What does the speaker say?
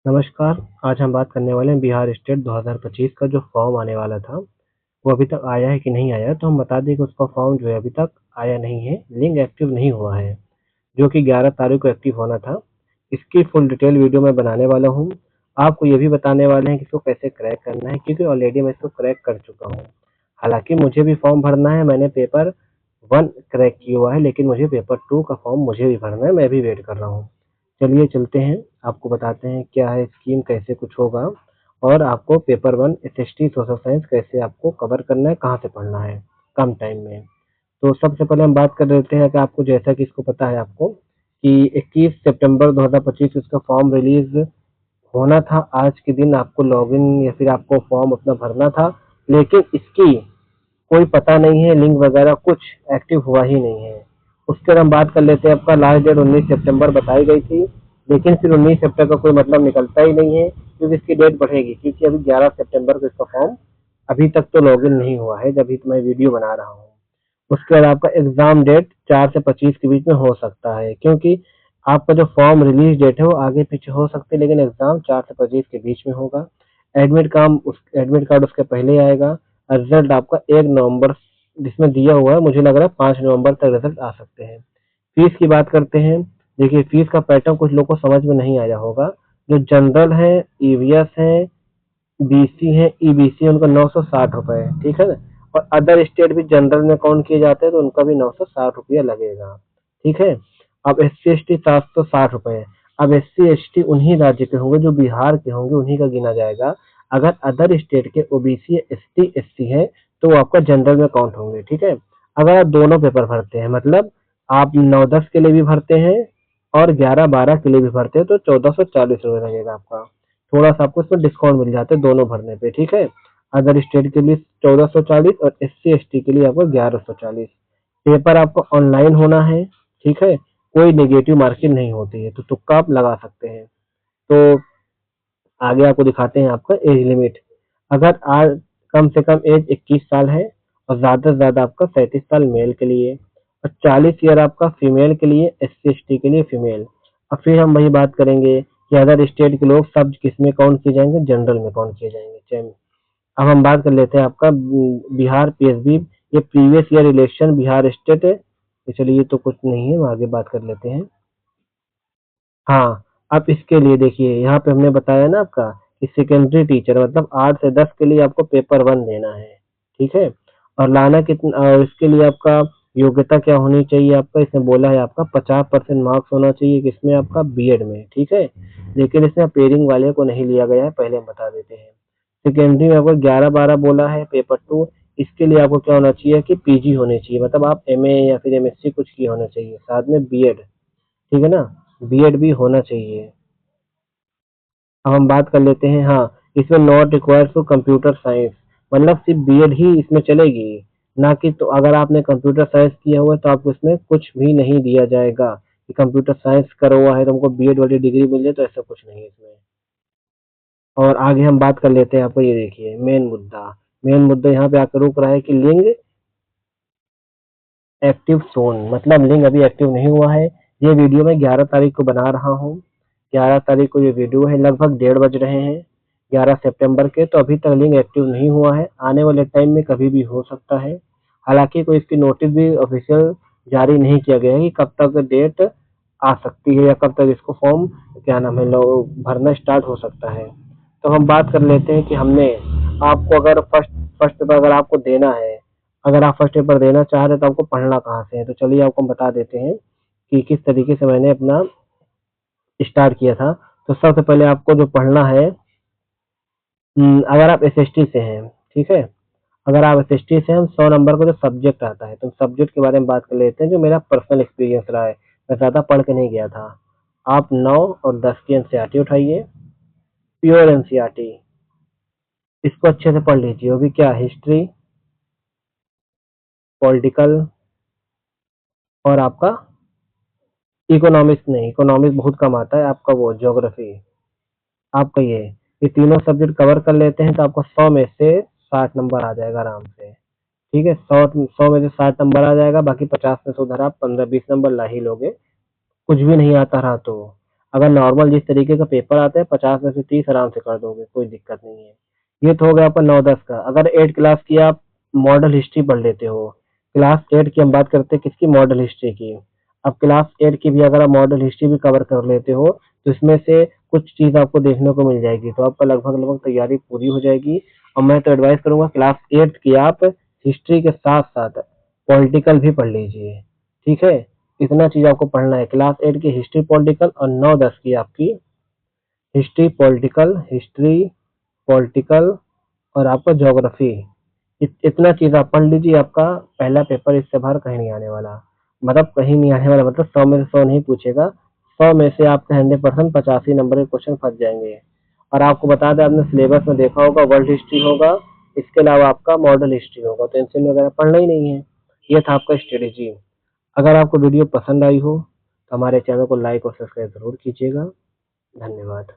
नमस्कार, आज हम बात करने वाले हैं बिहार स्टेट 2025 का जो फॉर्म आने वाला था, वो अभी तक आया है कि नहीं आया। तो हम बता दें कि उसका फॉर्म जो है अभी तक आया नहीं है, लिंक एक्टिव नहीं हुआ है, जो कि 11 तारीख को एक्टिव होना था। इसकी फुल डिटेल वीडियो मैं बनाने वाला हूँ। आपको ये भी बताने वाले हैं कि इसको कैसे क्रैक करना है, क्योंकि ऑलरेडी मैं इसको क्रैक कर चुका हूँ। हालाँकि मुझे भी फॉर्म भरना है, मैंने पेपर 1 क्रैक किया हुआ है, लेकिन मुझे पेपर 2 का फॉर्म मुझे भी भरना है, मैं भी वेट कर रहा हूँ। चलिए चलते हैं, आपको बताते हैं क्या है स्कीम, कैसे कुछ होगा और आपको पेपर 1 एसएसटी सोशल साइंस कैसे आपको कवर करना है, कहाँ से पढ़ना है कम टाइम में। तो सबसे पहले हम बात कर लेते हैं कि आपको, जैसा कि इसको पता है आपको, कि 21 सितंबर 2025 इसका फॉर्म रिलीज होना था। आज के दिन आपको लॉगिन या फिर आपको फॉर्म अपना भरना था, लेकिन इसकी कोई पता नहीं है, लिंक वगैरह कुछ एक्टिव हुआ ही नहीं है। उसके बाद हम बात कर लेते हैं, आपका लास्ट डेट 19 सितंबर बताई गई थी, लेकिन फिर 19 सितंबर का कोई मतलब निकलता ही नहीं है, क्योंकि इसकी डेट बढ़ेगी, क्योंकि अभी 11 सितंबर को इसका फॉर्म अभी तक तो लॉगिन नहीं हुआ है, जब मैं वीडियो बना रहा हूँ। उसके बाद आपका एग्जाम डेट 4 से 25 के बीच में हो सकता है, क्योंकि आपका जो फॉर्म रिलीज डेट है वो आगे पीछे हो सकते हैं, लेकिन एग्जाम 4 से 25 के बीच में होगा। एडमिट कार्ड उसके पहले आएगा। रिजल्ट आपका 1 नवंबर जिसमें दिया हुआ है, मुझे लग रहा है 5 नवंबर तक रिजल्ट आ सकते हैं। फीस की बात करते हैं। देखिए, फीस का पैटर्न कुछ लोगों को समझ में नहीं आया होगा। जो जनरल है, ईवीएस है, बीसी है, ईबीसी है, उनका 960 रुपए है, ठीक है ना। और अदर स्टेट भी जनरल में काउंट किए जाते हैं, तो उनका भी 960 रुपया लगेगा, ठीक है। अब SC ST 760 रुपए है। अब SC ST उन्हीं राज्य के होंगे जो बिहार के होंगे, उन्हीं का गिना जाएगा। अगर अदर स्टेट के OBC ST SC है, तो वो आपका जनरल में काउंट होंगे, ठीक है। अगर आप दोनों पेपर भरते हैं, मतलब आप 9-10 के लिए भी भरते हैं और 11-12 के लिए भी भरते हैं, तो 1440 रुपये लगेगा आपका। थोड़ा सा आपको इसमें डिस्काउंट मिल जाते हैं दोनों भरने पे, ठीक है। अदर स्टेट के लिए 1440 और SC ST के लिए आपको 1140। पेपर आपको ऑनलाइन होना है, ठीक है। कोई नेगेटिव मार्किंग नहीं होती है, तो तुक्का आप लगा सकते हैं। तो आगे आपको दिखाते हैं आपका एज लिमिट। अगर आज कम से कम एज 21 साल है और ज़्यादा से ज़्यादा आपका 37 साल मेल के लिए और 40 ईयर आपका फीमेल के लिए, SC ST के लिए फीमेल। और फिर हम वही बात करेंगे कि अदर स्टेट के लोग सब किस में काउंट किए जाएंगे, जनरल में काउंट किए जाएंगे। चलिए अब हम बात कर लेते हैं आपका बिहार PSB। ये previous year election Bihar state है, तो चलिए ये तो कुछ नहीं है, हम आगे बात कर लेते हैं। हाँ, अब इसके लिए देखिए, यहाँ पे हमने बताया ना आपका कि सेकेंडरी टीचर मतलब 8 से 10 के लिए आपको पेपर 1 देना है, ठीक है। और लाना कितना, और इसके लिए आपका योग्यता क्या होनी चाहिए, आपका इसमें बोला है आपका 50% मार्क्स होना चाहिए, किसमें आपका बीएड में, ठीक है। लेकिन इसमें पेयरिंग वाले को नहीं लिया गया है, पहले हम बता देते हैं। सेकेंडरी में आपको 11-12 बोला है पेपर 2। इसके लिए आपको क्या होना चाहिए कि पीजी होने चाहिए, मतलब आप एमए या फिर एमएससी कुछ किए होना चाहिए, साथ में बीएड, ठीक है ना। बीएड भी होना चाहिए। अब हम बात कर लेते हैं, हाँ, इसमें not required for computer science, मतलब सिर्फ बीएड ही इसमें चलेगी, ना कि तो अगर आपने कंप्यूटर साइंस किया हुआ है तो आपको इसमें कुछ भी नहीं दिया जाएगा कि कंप्यूटर साइंस करा हुआ है तो हमको बीएड वाली डिग्री मिल जाए, तो ऐसा कुछ नहीं है इसमें। और आगे हम बात कर लेते हैं, आपको ये देखिए मेन मुद्दा यहाँ पे आकर रुक रहा है कि लिंग एक्टिव सोन, मतलब लिंक अभी एक्टिव नहीं हुआ है। ये वीडियो मैं 11 तारीख को बना रहा हूँ। 11 तारीख को ये वीडियो है, लगभग 1:30 बज रहे हैं 11 सितंबर के, तो अभी तक लिंक एक्टिव नहीं हुआ है। आने वाले टाइम में कभी भी हो सकता है। हालांकि कोई इसकी नोटिस भी ऑफिशियल जारी नहीं किया गया है कि कब तक डेट आ सकती है या कब तक इसको फॉर्म, क्या नाम है, लोग भरना स्टार्ट हो सकता है। तो हम बात कर लेते हैं कि हमने आपको अगर फर्स्ट फर्स्ट पेपर अगर आपको देना है, अगर आप फर्स्ट पेपर देना चाह रहे हैं, तो आपको पढ़ना कहाँ से है, तो चलिए आपको हम बता देते हैं कि किस तरीके से मैंने अपना स्टार्ट किया था। तो सबसे पहले आपको जो पढ़ना है, अगर आप SST से हैं, ठीक है। अगर आप SST से हैं, 100 नंबर का जो सब्जेक्ट आता है, तो सब्जेक्ट के बारे में बात कर लेते हैं, जो मेरा पर्सनल एक्सपीरियंस रहा है। मैं ज़्यादा पढ़ के नहीं गया था। आप 9 और 10 की NCERT उठाइए, प्योर NCERT, इसको अच्छे से पढ़ लीजिए। वो भी क्या, हिस्ट्री, पॉलिटिकल और आपका इकोनॉमिक्स नहीं, इकोनॉमिक्स बहुत कम आता है आपका, वो ज्योग्राफी, आपका ये तीनों सब्जेक्ट कवर कर लेते हैं, तो आपको 100 में से 60 नंबर आ जाएगा आराम से, ठीक है। 100 में से 60 नंबर आ जाएगा, बाकी 50 में से उधर आप 15-20 नंबर ला ही लोगे, कुछ भी नहीं आता रहा तो। अगर नॉर्मल जिस तरीके का पेपर आता है 50 में से 30 आराम से कर दोगे, कोई दिक्कत नहीं है। ये तो हो गया आपका 9-10 का। अगर 8 क्लास की आप मॉडल हिस्ट्री पढ़ लेते हो, क्लास 8 की हम बात करते हैं किसकी, मॉडल हिस्ट्री की। अब क्लास 8 की भी अगर आप मॉडल हिस्ट्री भी कवर कर लेते हो तो इसमें से कुछ चीज आपको देखने को मिल जाएगी, तो आपका लगभग लगभग तैयारी पूरी हो जाएगी। और मैं तो एडवाइस करूंगा क्लास 8 की आप हिस्ट्री के साथ साथ पॉलिटिकल भी पढ़ लीजिए, ठीक है। इतना चीज आपको पढ़ना है, क्लास 8 की हिस्ट्री पॉलिटिकल और 9-10 की आपकी हिस्ट्री पॉलिटिकल और आपका ज्योग्राफी। इतना चीज आप पढ़ लीजिए, आपका पहला पेपर इससे बाहर कहीं नहीं आने वाला। मतलब कहीं नहीं आने वाला, मतलब 100 में से 100 नहीं पूछेगा, 100 में से आपके 100% 85 नंबर के क्वेश्चन फंस जाएंगे। और आपको बता दें, आपने सिलेबस में देखा होगा वर्ल्ड हिस्ट्री होगा, इसके अलावा आपका मॉडल हिस्ट्री होगा, तो इनसे वगैरह पढ़ना ही नहीं है। ये था आपका स्ट्रेटेजी। अगर आपको वीडियो पसंद आई हो तो हमारे चैनल को लाइक और सब्सक्राइब जरूर कीजिएगा। धन्यवाद।